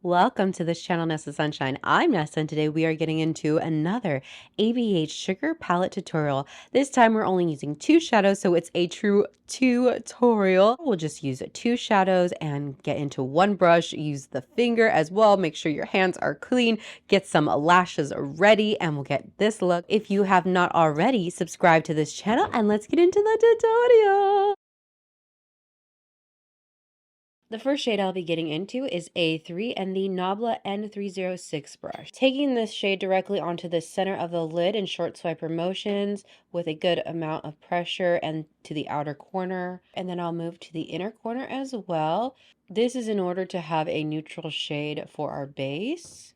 Welcome to this channel, Nessa Sunshine. I'm Nessa, and today we are getting into another ABH Sugar Palette tutorial. This time we're only using 2 shadows, so it's a true tutorial. We'll just use 2 shadows and get into 1 brush. Use the finger as well. Make sure your hands are clean. Get some lashes ready, and we'll get this look. If you have not already, subscribe to this channel, and let's get into the tutorial. The first shade I'll be getting into is A3 and the Nabla N306 brush. Taking this shade directly onto the center of the lid in short swiper motions with a good amount of pressure and to the outer corner. And then I'll move to the inner corner as well. This is in order to have a neutral shade for our base.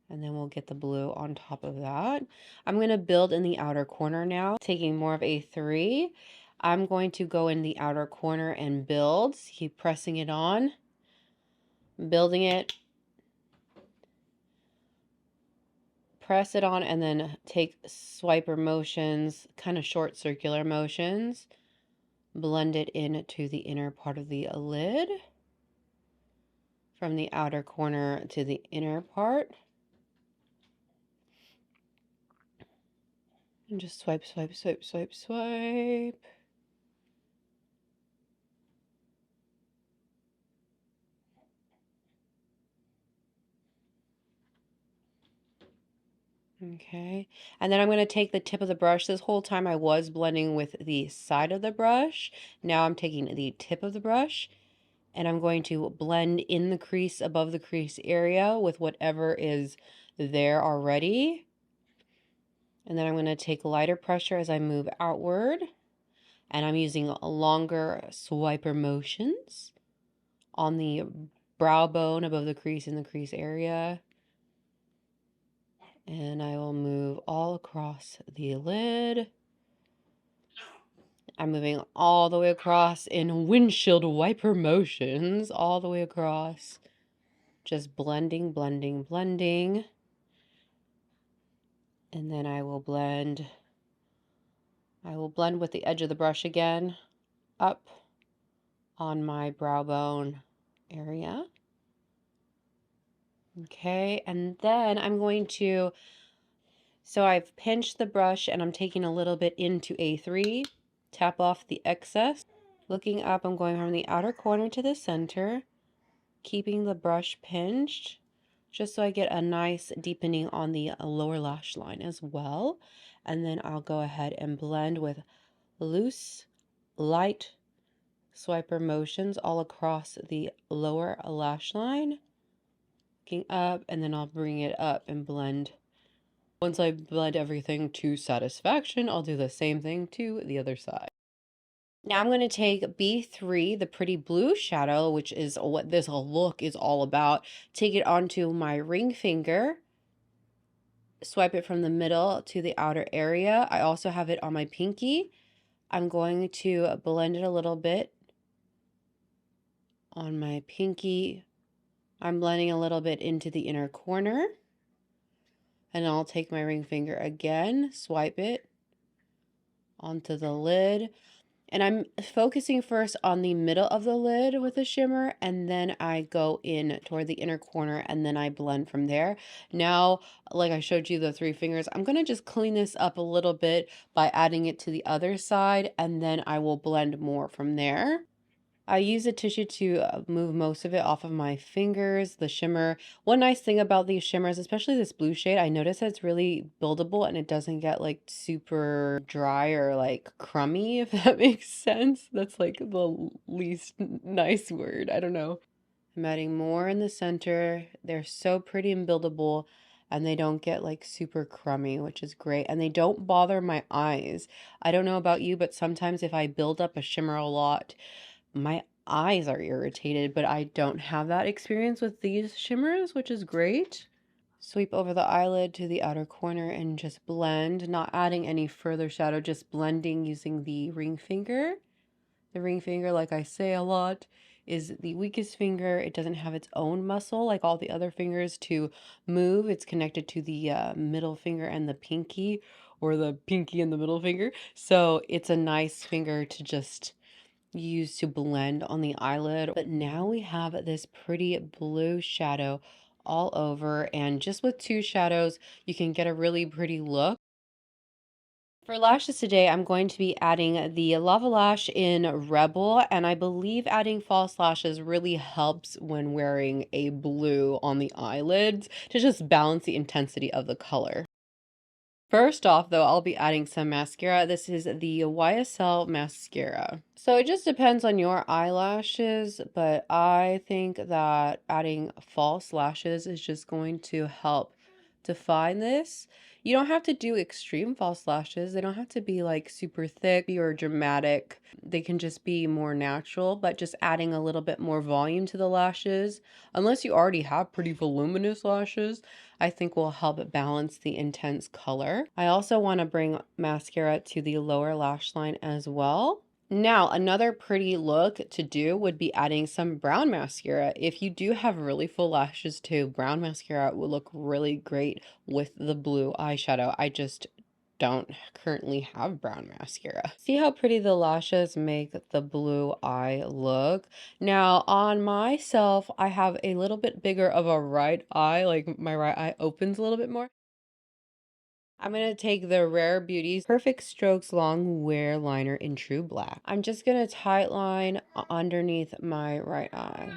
And then we'll get the blue on top of that. I'm going to build in the outer corner now, taking more of A3. I'm going to go in the outer corner and build. Keep pressing it on, building it, press it on, and then take swiper motions, kind of short circular motions, blend it into the inner part of the lid, from the outer corner to the inner part. And just swipe, swipe, swipe, swipe, swipe. Okay, and then I'm going to take the tip of the brush. This whole time I was blending with the side of the brush. Now I'm taking the tip of the brush and I'm going to blend in the crease above the crease area with whatever is there already. And then I'm going to take lighter pressure as I move outward. And I'm using longer swiper motions on the brow bone above the crease in the crease area. And I will move all across the lid. I'm moving all the way across in windshield wiper motions, all the way across. Just blending, blending, blending. And then I will blend with the edge of the brush again, up on my brow bone area. Okay, and then I'm going to, so I've pinched the brush and I'm taking a little bit into A3, tap off the excess. Looking up, I'm going from the outer corner to the center, keeping the brush pinched, just so I get a nice deepening on the lower lash line as well. And then I'll go ahead and blend with loose, light swiper motions all across the lower lash line. Looking up, and then I'll bring it up and blend. Once I blend everything to satisfaction, I'll do the same thing to the other side. Now I'm going to take B3, the pretty blue shadow, which is what this look is all about. Take it onto my ring finger. Swipe it from the middle to the outer area. I also have it on my pinky. I'm going to blend it a little bit on my pinky. I'm blending a little bit into the inner corner. And I'll take my ring finger again, swipe it onto the lid. And I'm focusing first on the middle of the lid with a shimmer, and then I go in toward the inner corner, and then I blend from there. Now, like I showed you the 3 fingers, I'm going to just clean this up a little bit by adding it to the other side, and then I will blend more from there. I use a tissue to move most of it off of my fingers, the shimmer. One nice thing about these shimmers, especially this blue shade, I notice that it's really buildable and it doesn't get like super dry or like crummy, if that makes sense. That's like the least nice word. I don't know. I'm adding more in the center. They're so pretty and buildable, and they don't get like super crummy, which is great. And they don't bother my eyes. I don't know about you, but sometimes if I build up a shimmer a lot, my eyes are irritated, but I don't have that experience with these shimmers, which is great. Sweep over the eyelid to the outer corner and just blend, not adding any further shadow, just blending using the ring finger. The ring finger, like I say a lot, is the weakest finger. It doesn't have its own muscle like all the other fingers to move. It's connected to the middle finger and the pinky, or the pinky and the middle finger. So it's a nice finger to just used to blend on the eyelid. But now we have this pretty blue shadow all over, and just with two shadows, you can get a really pretty look. For lashes today, I'm going to be adding the Lava Lash in Rebel, and I believe adding false lashes really helps when wearing a blue on the eyelids to just balance the intensity of the color. First off, though, I'll be adding some mascara. This is the YSL mascara. So it just depends on your eyelashes, but I think that adding false lashes is just going to help define this. You don't have to do extreme false lashes. They don't have to be like super thick or dramatic. They can just be more natural, but just adding a little bit more volume to the lashes, unless you already have pretty voluminous lashes, I think will help balance the intense color. I also want to bring mascara to the lower lash line as well. Now, another pretty look to do would be adding some brown mascara. If you do have really full lashes too, brown mascara will look really great with the blue eyeshadow. I just don't currently have brown mascara. See how pretty the lashes make the blue eye look? Now, on myself, I have a little bit bigger of a right eye, like my right eye opens a little bit more. I'm going to take the Rare Beauty Perfect Strokes Long Wear Liner in True Black. I'm just going to tight line underneath my right eye.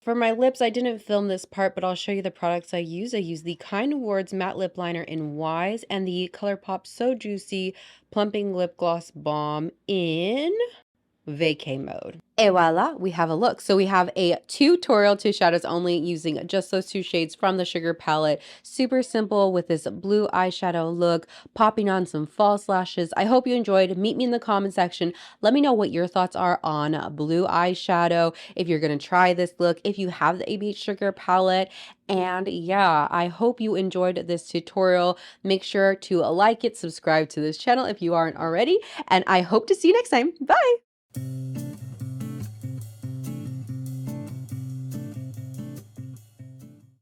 For my lips, I didn't film this part, but I'll show you the products I use. I use the Kind Words Matte Lip Liner in Wise and the ColourPop So Juicy Plumping Lip Gloss Balm in Vacay mode. Et voila, we have a look. So we have a tutorial, two shadows only, using just those two shades from the Sugar palette. Super simple with this blue eyeshadow look, popping on some false lashes. I hope you enjoyed. Meet me in the comment section. Let me know what your thoughts are on blue eyeshadow, if you're going to try this look, if you have the ABH Sugar palette. And yeah, I hope you enjoyed this tutorial. Make sure to like it, subscribe to this channel if you aren't already, and I hope to see you next time. Bye!